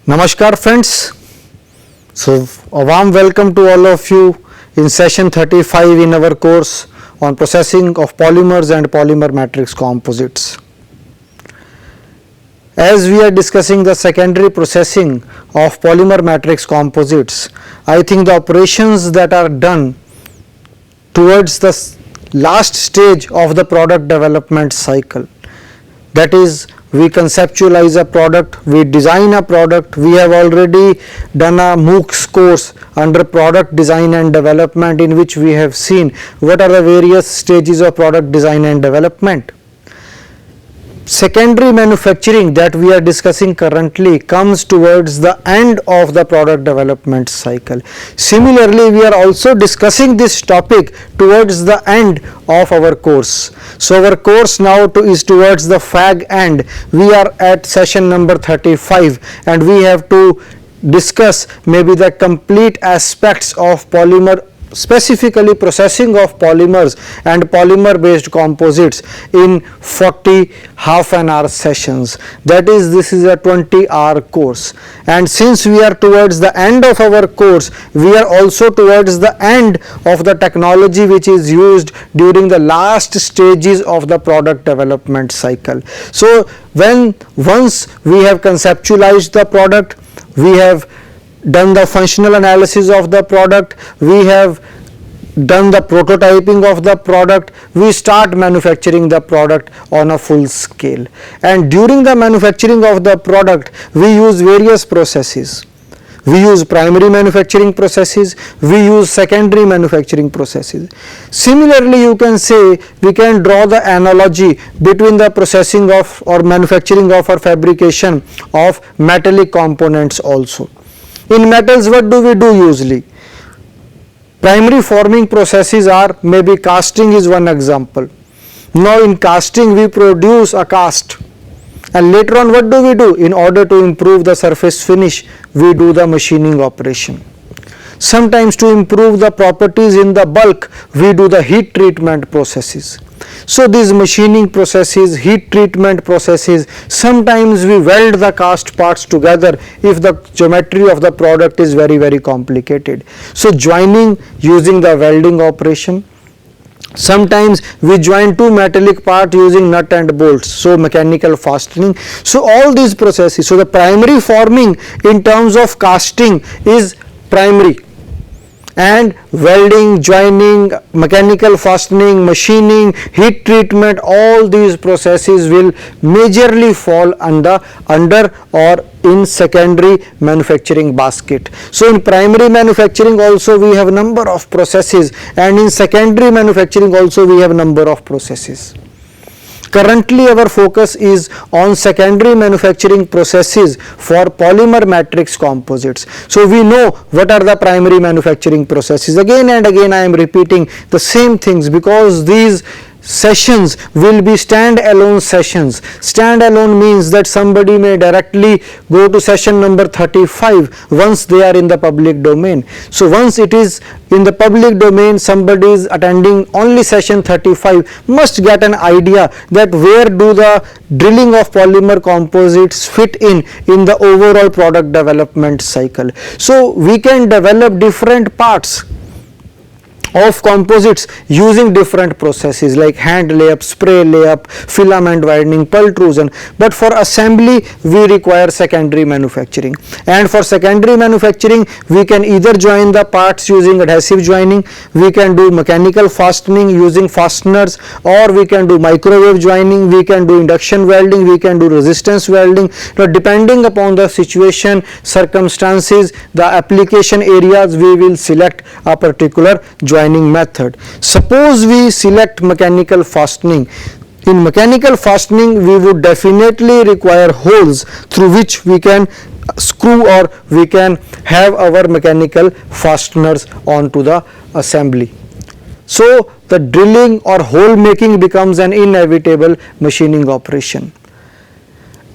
Namaskar friends. So a warm welcome to all of you in session 35 in our course on processing of polymers and polymer matrix composites. As we are discussing the secondary processing of polymer matrix composites, I think the operations that are done towards the last stage of the product development cycle, that is, we conceptualize a product, we design a product, we have already done a MOOCs course under product design and development in which we have seen what are the various stages of product design and development. Secondary manufacturing that we are discussing currently comes towards the end of the product development cycle. Similarly, we are also discussing this topic towards the end of our course. So our course now is towards the fag end. We are at session number 35 and we have to discuss maybe the complete aspects of polymer, specifically processing of polymers and polymer based composites in 40 half an hour sessions. That is, this is a 20-hour course, and since we are towards the end of our course, we are also towards the end of the technology which is used during the last stages of the product development cycle. So once we have conceptualized the product, we have done the functional analysis of the product, we have done the prototyping of the product, we start manufacturing the product on a full scale. And during the manufacturing of the product, we use various processes. We use primary manufacturing processes, we use secondary manufacturing processes. Similarly, you can say we can draw the analogy between the processing of or manufacturing of or fabrication of metallic components also. In metals, what do we do usually? Primary forming processes are, maybe casting is one example. Now in casting we produce a cast, and later on what do? In order to improve the surface finish, we do the machining operation. Sometimes to improve the properties in the bulk, we do the heat treatment processes. So these machining processes, heat treatment processes, sometimes we weld the cast parts together if the geometry of the product is very complicated. So joining using the welding operation. Sometimes we join two metallic parts using nut and bolts, so mechanical fastening. So all these processes, so the primary forming in terms of casting is primary, and welding, joining, mechanical fastening, machining, heat treatment, all these processes will majorly fall under or in secondary manufacturing basket. So in primary manufacturing also we have number of processes, and in secondary manufacturing also we have number of processes. Currently our focus is on secondary manufacturing processes for polymer matrix composites. So we know what are the primary manufacturing processes. Again and again I am repeating the same things because these sessions will be stand-alone sessions. Stand-alone means that somebody may directly go to session number 35 once they are in the public domain. So once it is in the public domain, somebody is attending only session 35 must get an idea that where do the drilling of polymer composites fit in the overall product development cycle. So we can develop different parts of composites using different processes like hand layup, spray layup, filament winding, pultrusion, but for assembly we require secondary manufacturing, and for secondary manufacturing we can either join the parts using adhesive joining, we can do mechanical fastening using fasteners, or we can do microwave joining, we can do induction welding, we can do resistance welding. Now depending upon the situation, circumstances, the application areas, we will select a particular joining method. Suppose we select mechanical fastening. In mechanical fastening we would definitely require holes through which we can screw or we can have our mechanical fasteners onto the assembly. So the drilling or hole making becomes an inevitable machining operation.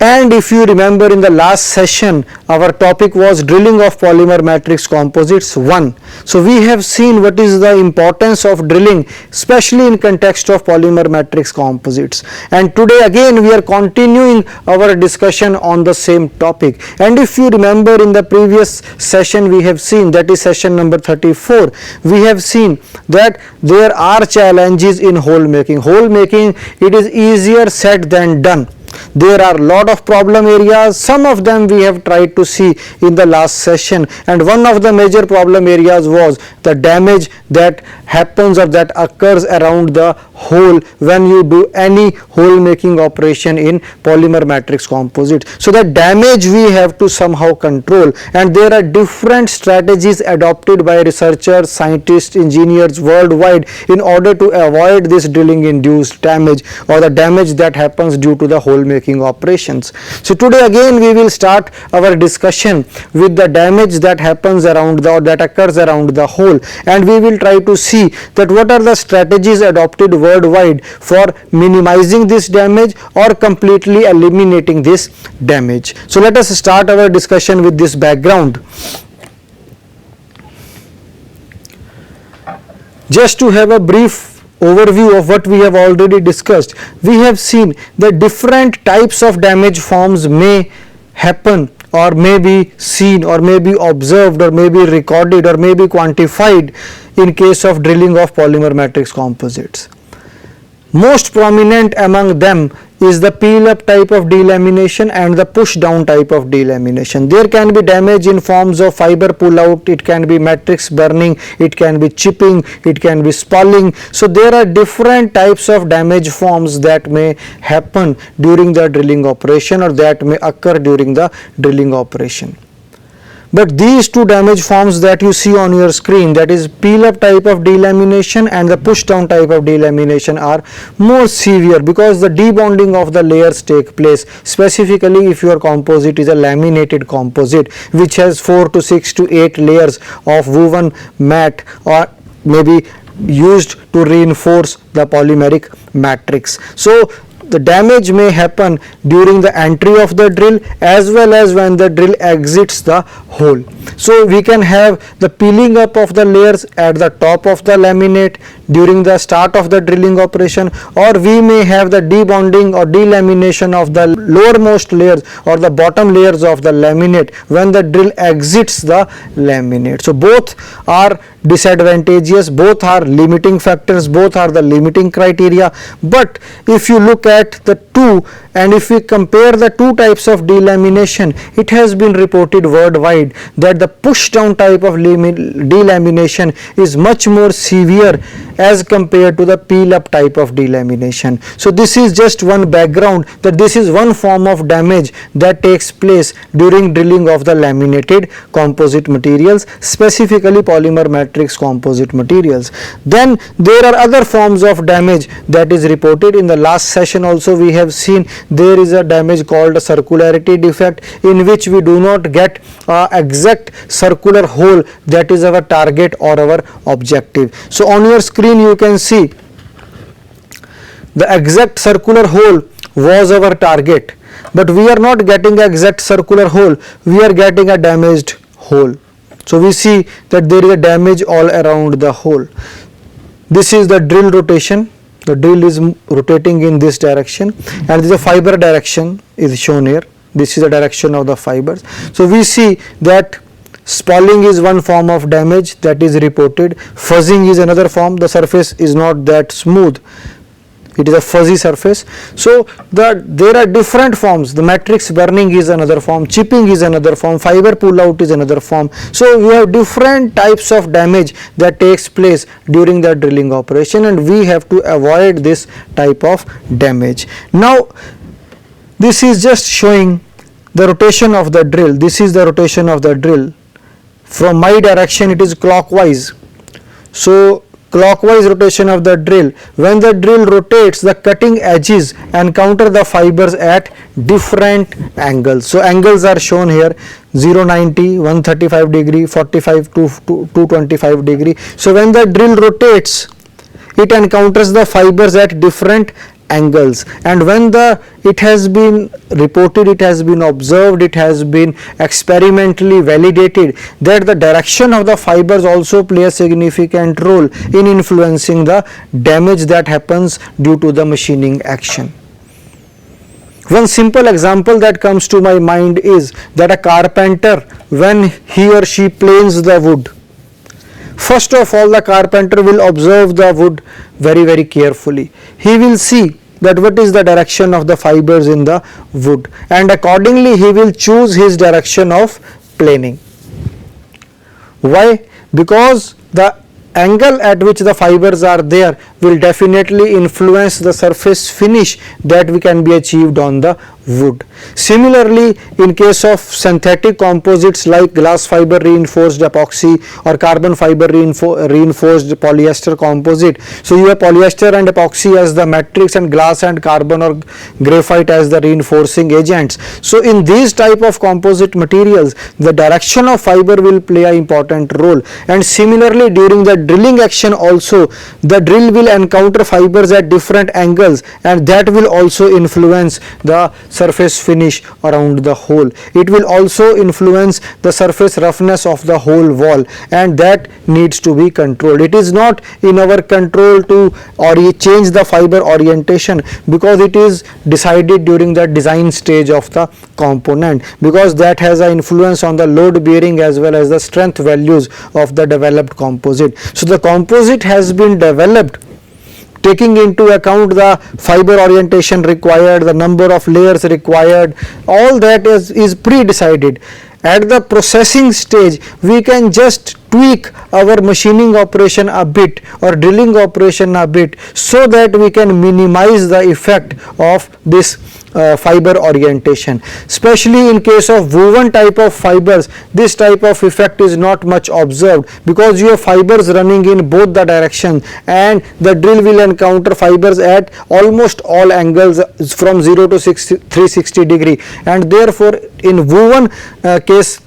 And if you remember in the last session, our topic was drilling of polymer matrix composites 1. So we have seen what is the importance of drilling, especially in context of polymer matrix composites. And today again we are continuing our discussion on the same topic. And if you remember in the previous session we have seen, that is session number 34, we have seen that there are challenges in hole making. Hole making, it is easier said than done. There are lot of problem areas, some of them we have tried to see in the last session, and one of the major problem areas was the damage that happens or that occurs around the hole when you do any hole making operation in polymer matrix composite. So the damage we have to somehow control, and there are different strategies adopted by researchers, scientists, engineers worldwide in order to avoid this drilling induced damage or the damage that happens due to the hole making operations. So today again we will start our discussion with the damage that happens around the, or that occurs around the hole, and we will try to see that what are the strategies adopted worldwide for minimizing this damage or completely eliminating this damage. So let us start our discussion with this background. Just to have a brief overview of what we have already discussed, we have seen that different types of damage forms may happen or may be seen or may be observed or may be recorded or may be quantified in case of drilling of polymer matrix composites. Most prominent among them is the peel up type of delamination and the push down type of delamination. There can be damage in forms of fiber pull out, it can be matrix burning, it can be chipping, it can be spalling. So there are different types of damage forms that may happen during the drilling operation or that may occur during the drilling operation. But these two damage forms that you see on your screen, that is peel up type of delamination and the push down type of delamination, are more severe because the debonding of the layers take place, specifically if your composite is a laminated composite which has 4 to 6 to 8 layers of woven mat or maybe used to reinforce the polymeric matrix. So the damage may happen during the entry of the drill as well as when the drill exits the hole. So we can have the peeling up of the layers at the top of the laminate during the start of the drilling operation, or we may have the debonding or delamination of the lowermost layers or the bottom layers of the laminate when the drill exits the laminate. So both are disadvantageous, both are limiting factors, both are the limiting criteria. But if you look at the two and if we compare the two types of delamination, it has been reported worldwide that the push down type of delamination is much more severe as compared to the peel up type of delamination. So this is just one background, that this is one form of damage that takes place during drilling of the laminated composite materials, specifically polymer matrix composite materials. Then there are other forms of damage that is reported. In the last session also we have seen there is a damage called a circularity defect, in which we do not get exact circular hole that is our target or our objective. So on your screen you can see the exact circular hole was our target, but we are not getting the exact circular hole, we are getting a damaged hole. So we see that there is a damage all around the hole. This is the drill rotation. The drill is rotating in this direction, and the fiber direction is shown here. This is the direction of the fibers. So we see that spalling is one form of damage that is reported. Fuzzing is another form. The surface is not that smooth, it is a fuzzy surface. So there are different forms. The matrix burning is another form, chipping is another form, fiber pull out is another form. So we have different types of damage that takes place during the drilling operation, and we have to avoid this type of damage. Now this is just showing the rotation of the drill. This is the rotation of the drill. From my direction it is clockwise. So clockwise rotation of the drill. When the drill rotates, the cutting edges encounter the fibers at different angles. So angles are shown here: 0, 90, 135 degree, 45 to 225 degree. So when the drill rotates, it encounters the fibers at different angles, and when it has been reported, it has been observed, it has been experimentally validated that the direction of the fibers also play a significant role in influencing the damage that happens due to the machining action. One simple example that comes to my mind is that a carpenter, when he or she planes the wood, first of all the carpenter will observe the wood very carefully. He will see that what is the direction of the fibers in the wood, and accordingly he will choose his direction of planing. Why? Because the angle at which the fibers are there will definitely influence the surface finish that we can be achieved on the wood. Similarly, in case of synthetic composites like glass fiber reinforced epoxy or carbon fiber reinforced polyester composite, so you have polyester and epoxy as the matrix and glass and carbon or graphite as the reinforcing agents. So in these type of composite materials, the direction of fiber will play an important role, and similarly during the drilling action also, the drill will encounter fibers at different angles, and that will also influence the surface finish around the hole. It will also influence the surface roughness of the whole wall, and that needs to be controlled. It is not in our control to change the fiber orientation, because it is decided during the design stage of the component, because that has an influence on the load bearing as well as the strength values of the developed composite. So the composite has been developed taking into account the fiber orientation required, the number of layers required, all that is pre-decided. At the processing stage, we can just tweak our machining operation a bit or drilling operation a bit, so that we can minimize the effect of this fiber orientation. Especially in case of woven type of fibers, this type of effect is not much observed, because you have fibers running in both the directions, and the drill will encounter fibers at almost all angles from 0 to 360 degree, and therefore in woven case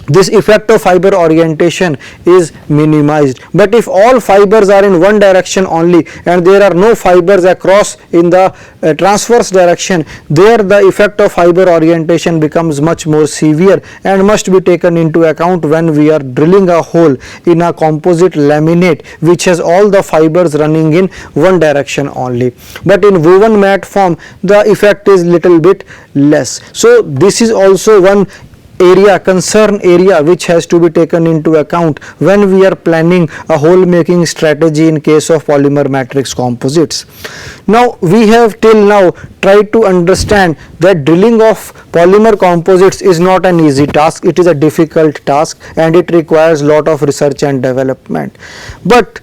this effect of fiber orientation is minimized. But if all fibers are in one direction only and there are no fibers across in the transverse direction, there the effect of fiber orientation becomes much more severe and must be taken into account when we are drilling a hole in a composite laminate which has all the fibers running in one direction only. But in woven mat form, the effect is little bit less. So this is also one concern area which has to be taken into account when we are planning a hole making strategy in case of polymer matrix composites. Now we have till now tried to understand that drilling of polymer composites is not an easy task, it is a difficult task and it requires lot of research and development. But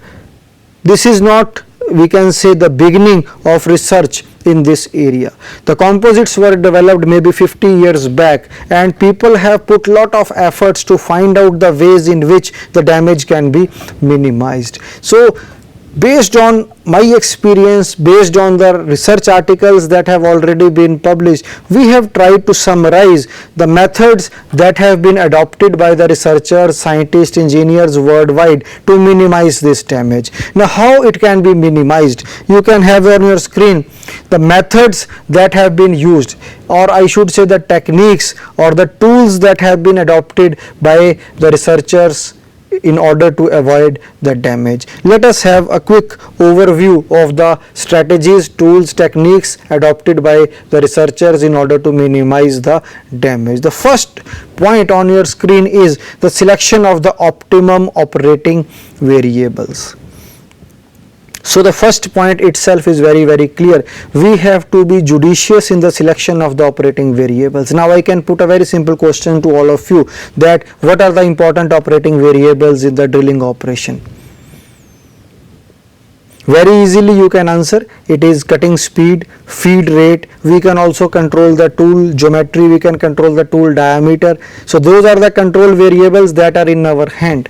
this is not, we can say, the beginning of research in this area. The composites were developed maybe 50 years back, and people have put lot of efforts to find out the ways in which the damage can be minimized. So based on my experience, based on the research articles that have already been published, we have tried to summarize the methods that have been adopted by the researchers, scientists, engineers worldwide to minimize this damage. Now how it can be minimized? You can have on your screen the methods that have been used, or I should say the techniques or the tools that have been adopted by the researchers in order to avoid the damage. Let us have a quick overview of the strategies, tools, techniques adopted by the researchers in order to minimize the damage. The first point on your screen is the selection of the optimum operating variables. So the first point itself is very clear. We have to be judicious in the selection of the operating variables. Now I can put a very simple question to all of you, that what are the important operating variables in the drilling operation? Very easily you can answer. It is cutting speed, feed rate. We can also control the tool geometry, we can control the tool diameter. So those are the control variables that are in our hand.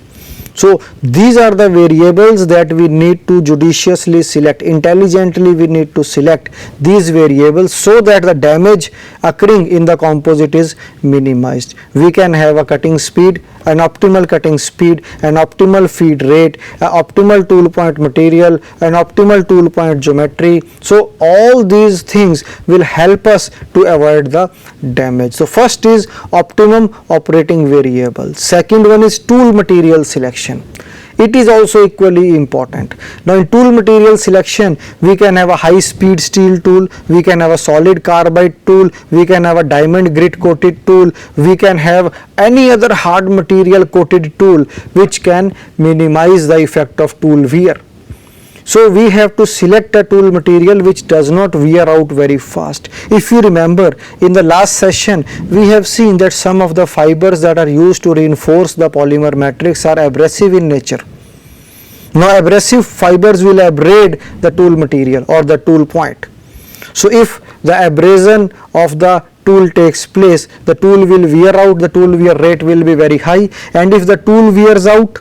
So these are the variables that we need to judiciously select. Intelligently we need to select these variables so that the damage occurring in the composite is minimized. We can have a cutting speed, an optimal cutting speed, an optimal feed rate, an optimal tool point material, an optimal tool point geometry. So all these things will help us to avoid the damage. So first is optimum operating variable. Second one is tool material selection. It is also equally important. Now in tool material selection, we can have a high speed steel tool, we can have a solid carbide tool, we can have a diamond grit coated tool, we can have any other hard material coated tool which can minimize the effect of tool wear. So we have to select a tool material which does not wear out very fast. If you remember, in the last session we have seen that some of the fibers that are used to reinforce the polymer matrix are abrasive in nature. Now abrasive fibers will abrade the tool material or the tool point. So if the abrasion of the tool takes place, the tool will wear out, the tool wear rate will be very high, and if the tool wears out,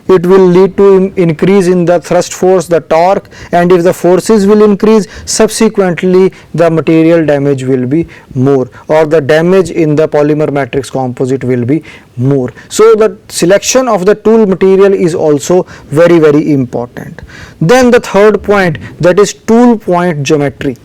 it will lead to increase in the thrust force, the torque, and if the forces will increase, subsequently the material damage will be more, or the damage in the polymer matrix composite will be more. So the selection of the tool material is also very, very important. Then the third point, that is tool point geometry.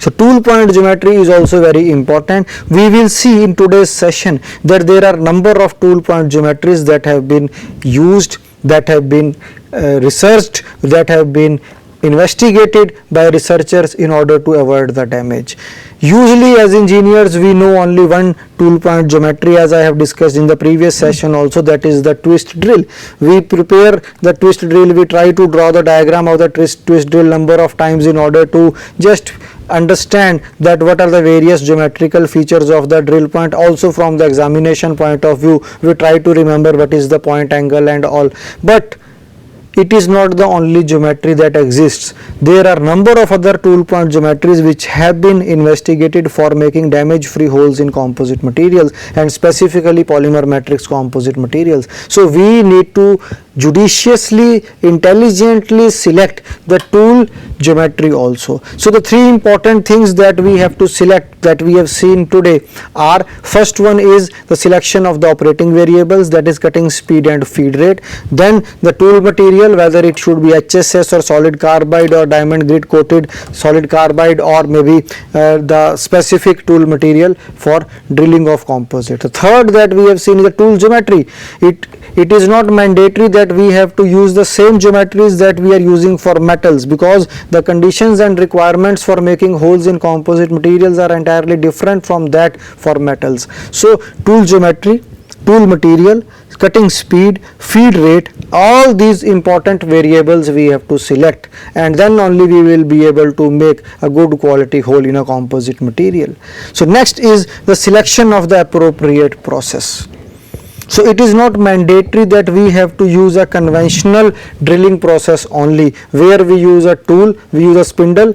So tool point geometry is also very important. We will see in today's session that there are number of tool point geometries that have been used, that have been researched, that have been investigated by researchers in order to avoid the damage. Usually as engineers we know only one tool point geometry, as I have discussed in the previous session also, that is the twist drill. We prepare the twist drill, we try to draw the diagram of the twist drill number of times in order to just understand that what are the various geometrical features of the drill point. Also from the examination point of view we try to remember what is the point angle and all, but it is not the only geometry that exists. There are number of other tool point geometries which have been investigated for making damage free holes in composite materials, and specifically polymer matrix composite materials. So we need to judiciously, intelligently select the tool geometry also. So the three important things that we have to select that we have seen today are: first one is the selection of the operating variables, that is cutting speed and feed rate. Then the tool material, whether it should be HSS or solid carbide or diamond grit coated solid carbide, or maybe the specific tool material for drilling of composite. The third that we have seen is the tool geometry. It is not mandatory that we have to use the same geometries that we are using for metals, because the conditions and requirements for making holes in composite materials are entirely different from that for metals. So tool geometry, tool material, cutting speed, feed rate, all these important variables we have to select, and then only we will be able to make a good quality hole in a composite material. So next is the selection of the appropriate process. So it is not mandatory that we have to use a conventional drilling process only, where we use a tool, we use a spindle,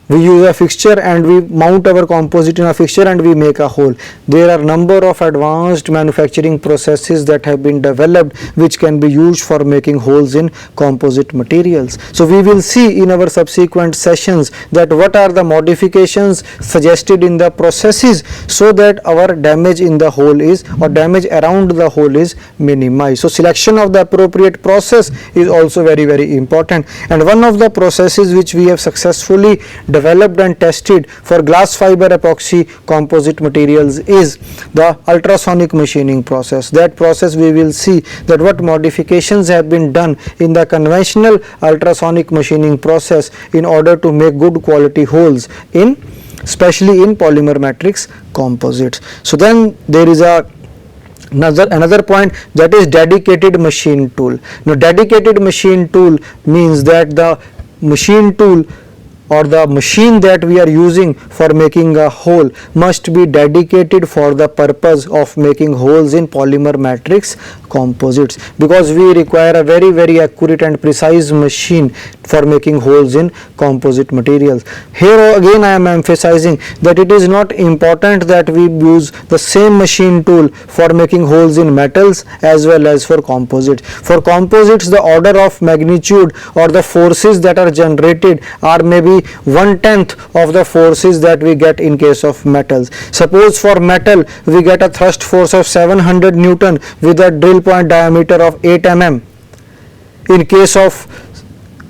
we use a fixture and we mount our composite in a fixture and we make a hole. There are number of advanced manufacturing processes that have been developed which can be used for making holes in composite materials. So we will see in our subsequent sessions that what are the modifications suggested in the processes so that our damage in the hole is, or damage around the hole is, minimized. So selection of the appropriate process is also very, very important, and one of the processes which we have successfully developed and tested for glass fiber epoxy composite materials is the ultrasonic machining process. That process we will see that what modifications have been done in the conventional ultrasonic machining process in order to make good quality holes in, especially in polymer matrix composites. So then there is another point, that is dedicated machine tool. Now dedicated machine tool means that the machine tool or the machine that we are using for making a hole must be dedicated for the purpose of making holes in polymer matrix composites, because we require a very accurate and precise machine for making holes in composite materials. Here again I am emphasizing that it is not important that we use the same machine tool for making holes in metals as well as for composites. For composites, the order of magnitude or the forces that are generated are maybe 1/10 of the forces that we get in case of metals. Suppose for metal we get a thrust force of 700 Newton with a drill point diameter of 8 mm. In case of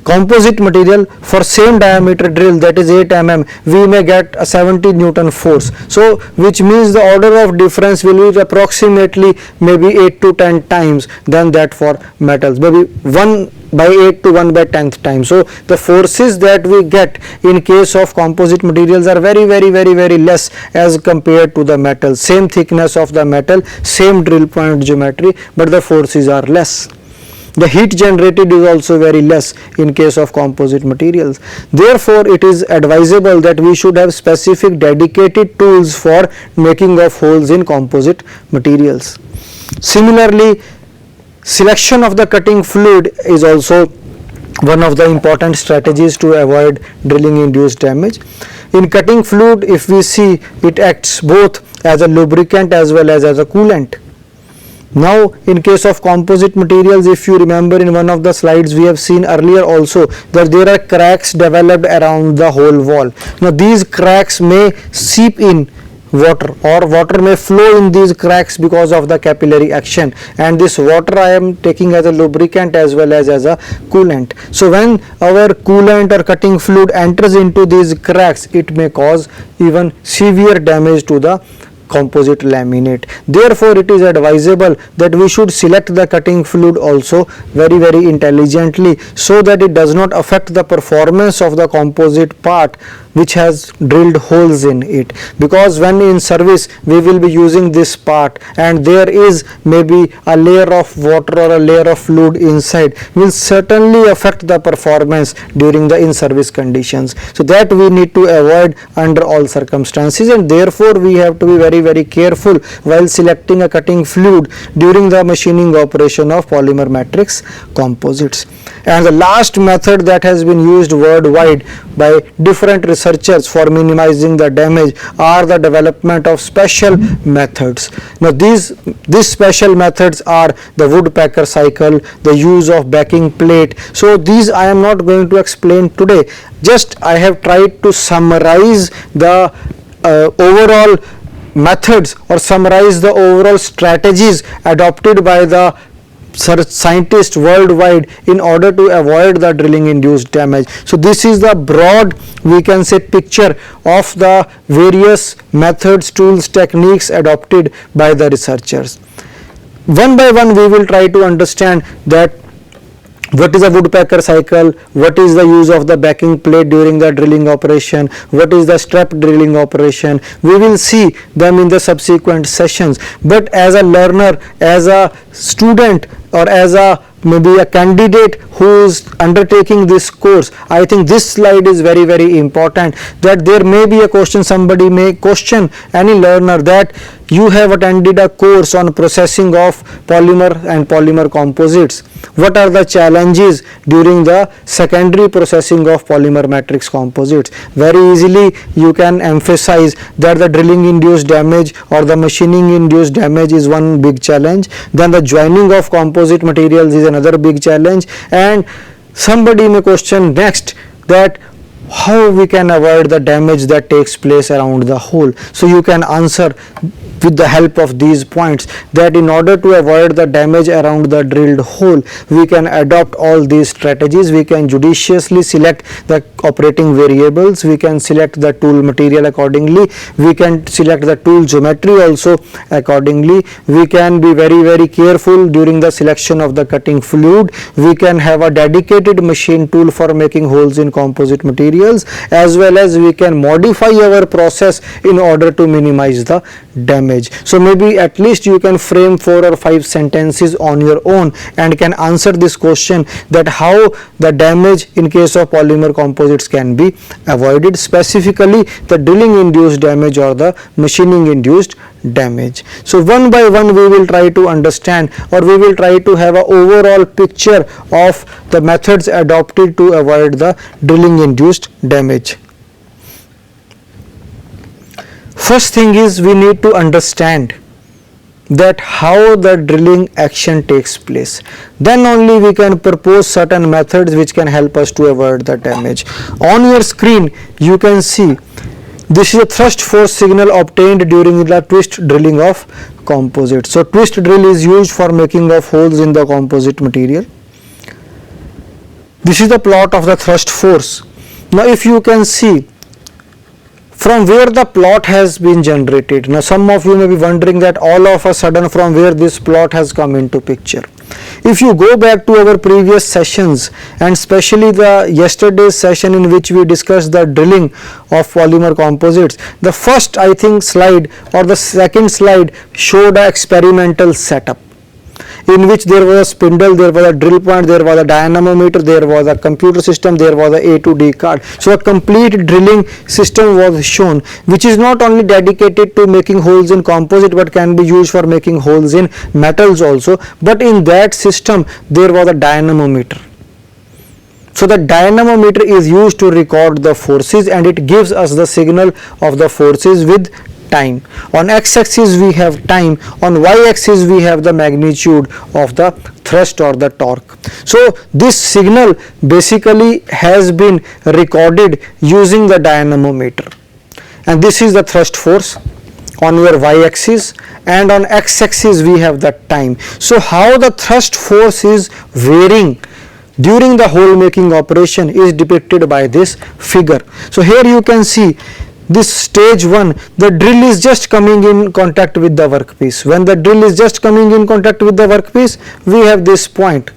composite material, for same diameter drill, that is 8 mm, we may get a 70 Newton force. So which means the order of difference will be approximately maybe 8 to 10 times than that for metals, maybe 1/8 to 1/10th time. So the forces that we get in case of composite materials are very less as compared to the metal. Same thickness of the metal, same drill point geometry, but the forces are less. The heat generated is also very less in case of composite materials. Therefore, it is advisable that we should have specific dedicated tools for making of holes in composite materials. Similarly, selection of the cutting fluid is also one of the important strategies to avoid drilling induced damage. In cutting fluid, if we see, it acts both as a lubricant as well as a coolant. Now in case of composite materials, if you remember in one of the slides we have seen earlier also that there are cracks developed around the whole wall. Now these cracks may seep in water or water may flow in these cracks because of the capillary action, and this water I am taking as a lubricant as well as a coolant. So when our coolant or cutting fluid enters into these cracks, it may cause even severe damage to the composite laminate. Therefore, it is advisable that we should select the cutting fluid also very intelligently so that it does not affect the performance of the composite part which has drilled holes in it, because when in service we will be using this part and there is maybe a layer of water or a layer of fluid inside, will certainly affect the performance during the in service conditions. So that we need to avoid under all circumstances, and therefore we have to be very careful while selecting a cutting fluid during the machining operation of polymer matrix composites. And the last method that has been used worldwide by different researchers for minimizing the damage are the development of special methods. Now these special methods are the woodpecker cycle, the use of backing plate. So these I am not going to explain today, just I have tried to summarize the overall methods or summarize the overall strategies adopted by the scientists worldwide in order to avoid the drilling induced damage. So this is the broad, we can say, picture of the various methods, tools, techniques adopted by the researchers. One by one we will try to understand that what is a woodpecker cycle, what is the use of the backing plate during the drilling operation, what is the strap drilling operation. We will see them in the subsequent sessions, but as a learner, as a student, or as a maybe a candidate who is undertaking this course, I think this slide is very important, that there may be a question, somebody may question any learner that you have attended a course on processing of polymer and polymer composites. What are the challenges during the secondary processing of polymer matrix composites? Very easily you can emphasize that the drilling induced damage or the machining induced damage is one big challenge, then the joining of composite materials is another big challenge, and somebody may question next that how we can avoid the damage that takes place around the hole. So you can answer with the help of these points that in order to avoid the damage around the drilled hole, we can adopt all these strategies. We can judiciously select the operating variables, we can select the tool material accordingly, we can select the tool geometry also accordingly, we can be very careful during the selection of the cutting fluid, we can have a dedicated machine tool for making holes in composite materials, as well as we can modify our process in order to minimize the damage. damage. So maybe at least you can frame 4 or 5 sentences on your own and can answer this question, that how the damage in case of polymer composites can be avoided, specifically the drilling induced damage or the machining induced damage. So one by one we will try to understand, or we will try to have an overall picture of the methods adopted to avoid the drilling induced damage. First thing is, we need to understand that how the drilling action takes place. Then only we can propose certain methods which can help us to avoid the damage. On your screen you can see this is a thrust force signal obtained during the twist drilling of composite. So twist drill is used for making of holes in the composite material. This is the plot of the thrust force. Now if you can see from where the plot has been generated. Now some of you may be wondering that all of a sudden from where this plot has come into picture. If you go back to our previous sessions, and especially the yesterday's session in which we discussed the drilling of polymer composites, the first I think slide or the second slide showed an experimental setup in which there was a spindle, there was a drill point, there was a dynamometer, there was a computer system, there was a A to D card. So a complete drilling system was shown, which is not only dedicated to making holes in composite but can be used for making holes in metals also. But in that system there was a dynamometer. So the dynamometer is used to record the forces and it gives us the signal of the forces with time. On x-axis we have time, on y-axis we have the magnitude of the thrust or the torque. So this signal basically has been recorded using the dynamometer, and this is the thrust force on your y-axis, and on x-axis we have the time. So how the thrust force is varying during the hole making operation is depicted by this figure. So here you can see this stage 1, the drill is just coming in contact with the workpiece. When the drill is just coming in contact with the workpiece, we have this point.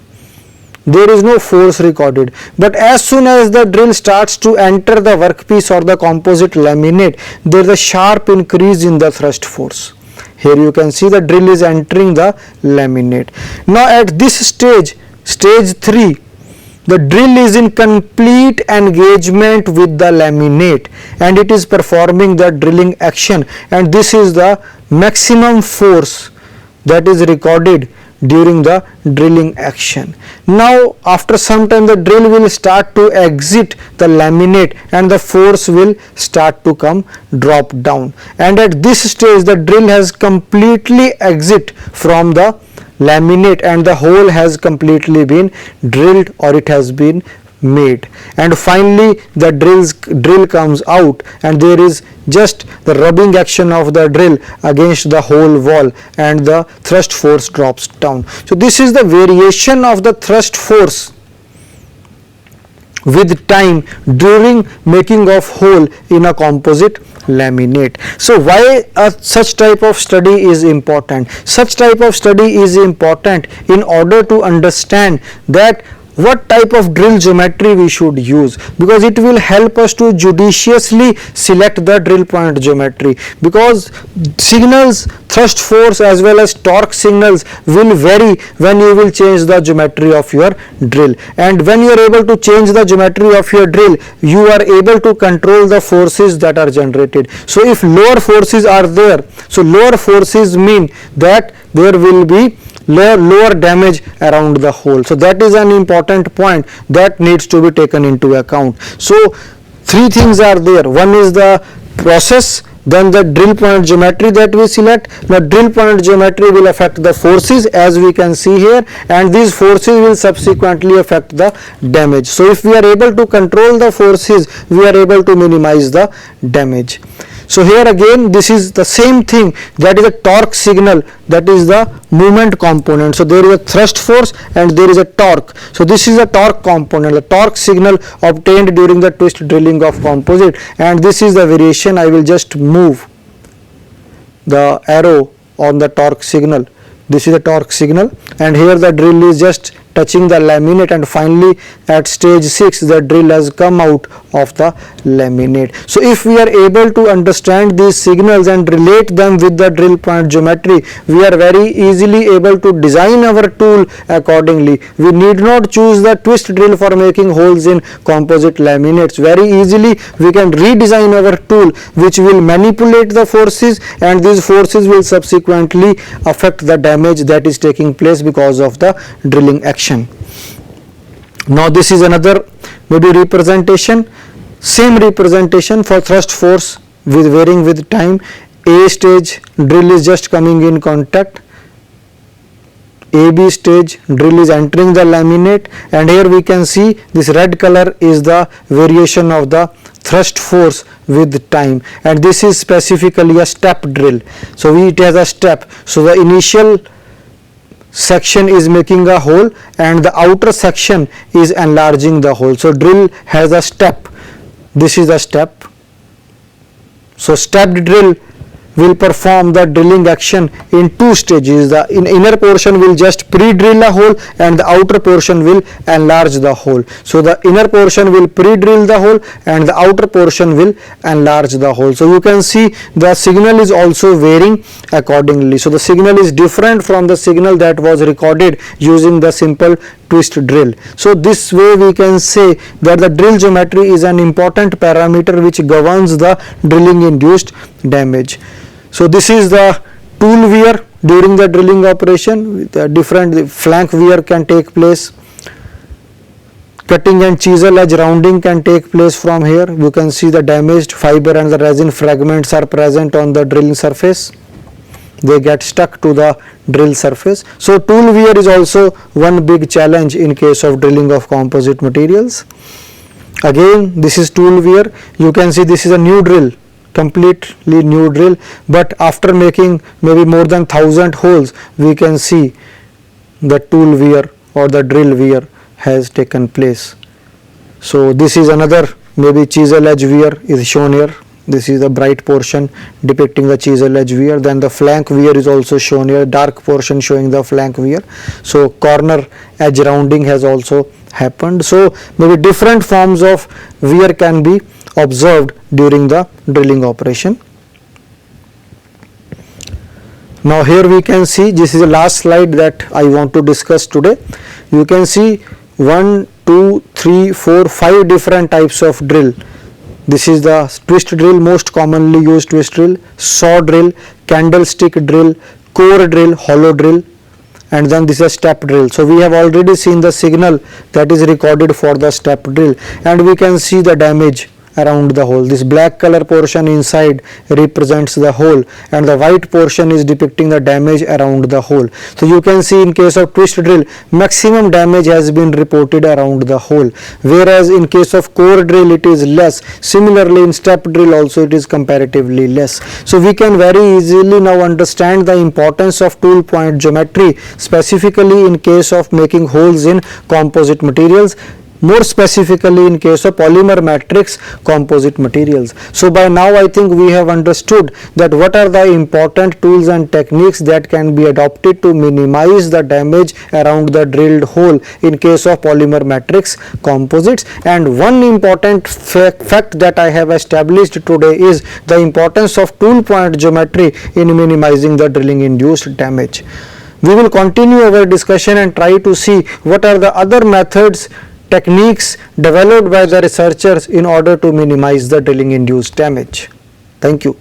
There is no force recorded. But as soon as the drill starts to enter the workpiece or the composite laminate, there is a sharp increase in the thrust force. Here you can see the drill is entering the laminate. Now at this stage, stage 3, the drill is in complete engagement with the laminate and it is performing the drilling action, and this is the maximum force that is recorded during the drilling action. Now after some time the drill will start to exit the laminate and the force will start to come drop down, and at this stage the drill has completely exit from the laminate and the hole has completely been drilled or it has been made, and finally the drill comes out and there is just the rubbing action of the drill against the hole wall and the thrust force drops down. So this is the variation of the thrust force with time during making of hole in a composite laminate. So why such type of study is important? Such type of study is important in order to understand that what type of drill geometry we should use, because it will help us to judiciously select the drill point geometry, because signals, thrust force as well as torque signals will vary when you will change the geometry of your drill, and when you are able to change the geometry of your drill you are able to control the forces that are generated. So if lower forces are there, so lower forces mean that there will be lower damage around the hole. So that is an important point that needs to be taken into account. So three things are there. One is the process, then the drill point geometry that we select. Now drill point geometry will affect the forces as we can see here, and these forces will subsequently affect the damage. So if we are able to control the forces, we are able to minimize the damage. So here again this is the same thing, that is a torque signal, that is the movement component. So there is a thrust force and there is a torque. So this is a torque component, the torque signal obtained during the twist drilling of composite, and this is the variation. I will just move the arrow on the torque signal. This is a torque signal and here the drill is just touching the laminate, and finally at stage 6 the drill has come out of the laminate. So if we are able to understand these signals and relate them with the drill point geometry, we are very easily able to design our tool accordingly. We need not choose the twist drill for making holes in composite laminates. Very easily we can redesign our tool, which will manipulate the forces, and these forces will subsequently affect the damage that is taking place because of the drilling action. Now this is another maybe representation, same representation for thrust force with varying with time. A stage drill is just coming in contact, AB stage drill is entering the laminate, and here we can see this red color is the variation of the thrust force with time, and this is specifically a step drill. So it has a step. So the initial section is making a hole and the outer section is enlarging the hole. So drill has a step. This is the step. So stepped drill will perform the drilling action in two stages. The inner portion will just pre-drill a hole and the outer portion will enlarge the hole. So the inner portion will pre-drill the hole and the outer portion will enlarge the hole. So you can see the signal is also varying accordingly. So the signal is different from the signal that was recorded using the simple twist drill. So this way we can say that the drill geometry is an important parameter which governs the drilling induced damage. So this is the tool wear during the drilling operation. The different flank wear can take place. Cutting and chisel edge rounding can take place from here. You can see the damaged fiber and the resin fragments are present on the drilling surface. They get stuck to the drill surface. So tool wear is also one big challenge in case of drilling of composite materials. Again, this is tool wear. You can see this is a new drill, completely new drill, but after making maybe more than 1000 holes, we can see the tool wear or the drill wear has taken place. So this is another maybe chisel edge wear is shown here. This is the bright portion depicting the chisel edge wear. Then the flank wear is also shown here, dark portion showing the flank wear. So corner edge rounding has also happened. So maybe different forms of wear can be observed during the drilling operation. Now here we can see, this is the last slide that I want to discuss today. You can see 1, 2, 3, 4, 5 different types of drill. This is the twist drill, most commonly used twist drill, saw drill, candlestick drill, core drill, hollow drill, and then this is a step drill. So we have already seen the signal that is recorded for the step drill, and we can see the damage around the hole. This black color portion inside represents the hole and the white portion is depicting the damage around the hole. So you can see in case of twist drill, maximum damage has been reported around the hole, whereas in case of core drill it is less. Similarly in step drill also it is comparatively less. So we can very easily now understand the importance of tool point geometry, specifically in case of making holes in composite materials, more specifically in case of polymer matrix composite materials. So by now I think we have understood that what are the important tools and techniques that can be adopted to minimize the damage around the drilled hole in case of polymer matrix composites. And one important fact that I have established today is the importance of tool point geometry in minimizing the drilling induced damage. We will continue our discussion and try to see what are the other methods, techniques developed by the researchers in order to minimize the drilling induced damage. Thank you.